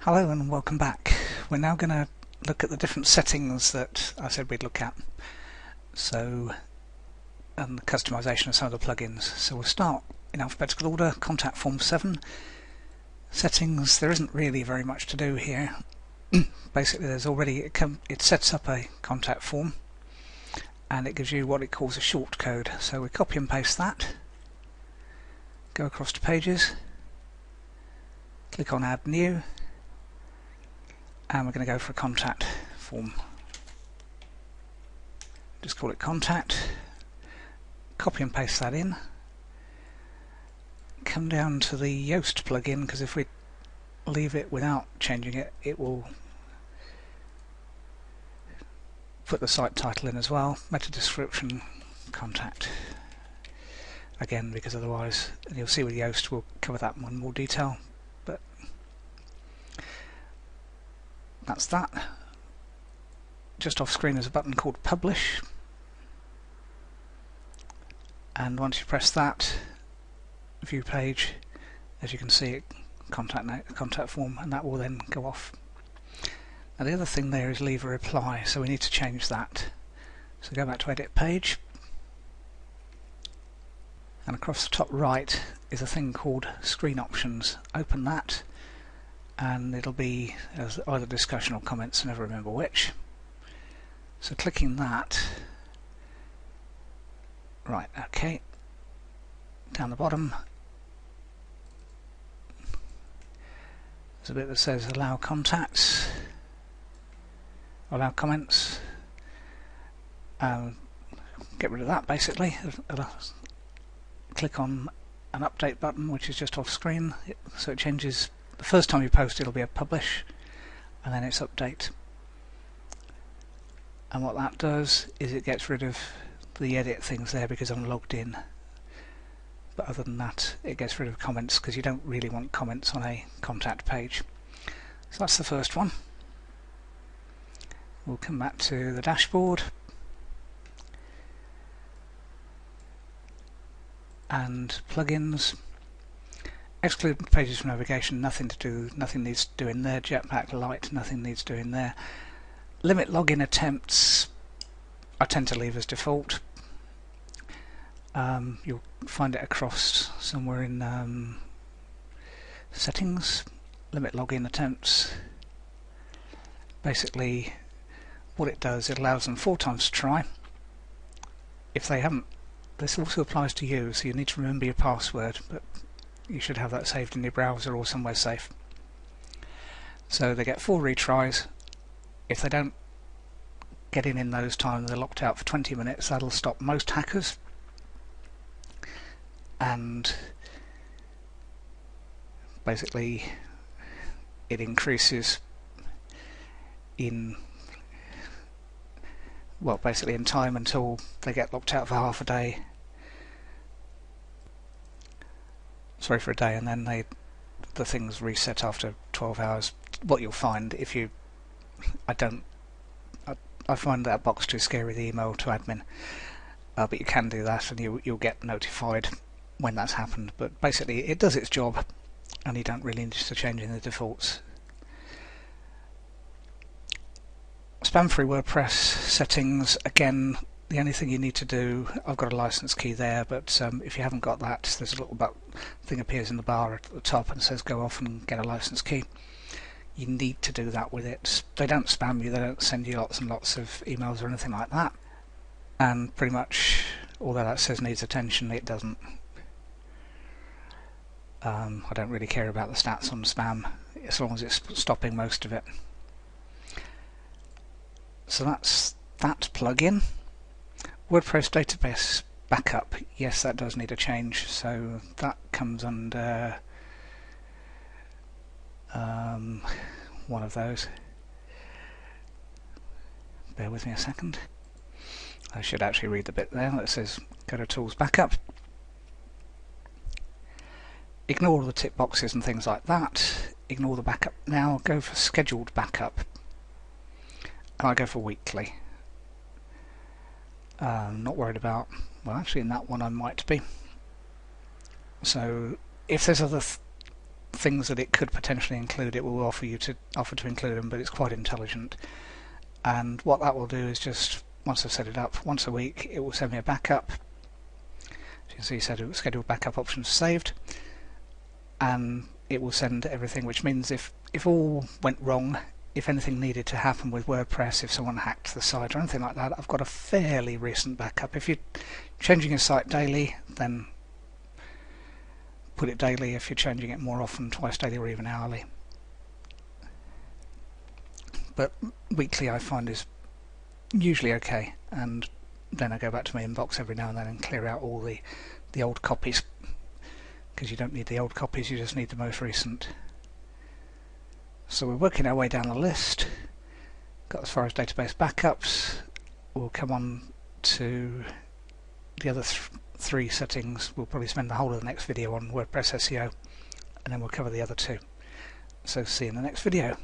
Hello and welcome back. We're now going to look at the different settings that I said we'd look at. And the customization of some of the plugins. So we'll start in alphabetical order. Contact form 7. Settings, there isn't really very much to do here. Basically there's already, it sets up a contact form and it gives you what it calls a short code. So we copy and paste that, go across to pages, click on add new, and we're going to go for a contact form. Just call it contact, copy and paste that in, come down to the Yoast plugin, because if we leave it without changing it, it will put the site title in as well, meta description, contact. Again, because otherwise, and you'll see with Yoast we'll cover that one in more detail, but that's that. Just off screen there's a button called Publish, and once you press that, view page, as you can see, contact form, and that will then go off. Now the other thing there is leave a reply, so we need to change that. So go back to edit page, and across the top right is a thing called screen options. Open that and it'll be as either discussion or comments, I never remember which. So clicking that, right, okay, down the bottom there's a bit that says allow contacts, allow comments. Get rid of that basically. Click on an update button, which is just off screen, so it changes. The first time you post it'll be a publish and then it's update, and what that does is it gets rid of the edit things there because I'm logged in, but other than that it gets rid of comments because you don't really want comments on a contact page. So that's the first one. We'll come back to the dashboard and plugins. Exclude pages from navigation, nothing needs to do in there. Jetpack Lite, nothing needs to do in there. Limit login attempts, I tend to leave as default. You'll find it across somewhere in settings. Limit login attempts. Basically what it does, it allows them 4 times to try. If they haven't, this also applies to you, so you need to remember your password, but you should have that saved in your browser or somewhere safe. So they get 4 retries. If they don't get in those times, they're locked out for 20 minutes. That'll stop most hackers, and basically it increases in, well, basically in time until they get locked out for half a day. Sorry, for a day, and then the things reset after 12 hours. What you'll find if you, I find that box too scary, the email to admin, but you can do that and you'll get notified when that's happened. But basically it does its job and you don't really need to change in the defaults. Spam-free WordPress settings, again, the only thing you need to do, I've got a license key there, but if you haven't got that, there's a little thing appears in the bar at the top and says go off and get a license key. You need to do that with it. They don't spam you, they don't send you lots and lots of emails or anything like that, and pretty much although that says needs attention, it doesn't. I don't really care about the stats on spam as long as it's stopping most of it. So that's that plugin. WordPress database backup, yes, that does need a change, so that comes under one of those. Bear with me a second. I should actually read the bit there that says go to Tools Backup. Ignore all the tick boxes and things like that. Ignore the backup. Now go for scheduled backup, and I go for weekly. Not worried about, well, actually in that one I might be. So if there's other things that it could potentially include, it will offer to include them, but it's quite intelligent. And what that will do is just, once I've set it up, once a week it will send me a backup. As you can see, schedule backup options saved, and it will send everything, which means if all went wrong, if anything needed to happen with WordPress, if someone hacked the site or anything like that, I've got a fairly recent backup. If you're changing your site daily, then put it daily. If you're changing it more often, twice daily or even hourly. But weekly I find is usually okay, and then I go back to my inbox every now and then and clear out all the old copies, because you don't need the old copies, you just need the most recent. So we're working our way down the list. Got as far as database backups. We'll come on to the other three settings. We'll probably spend the whole of the next video on WordPress SEO, and then we'll cover the other two. So see you in the next video.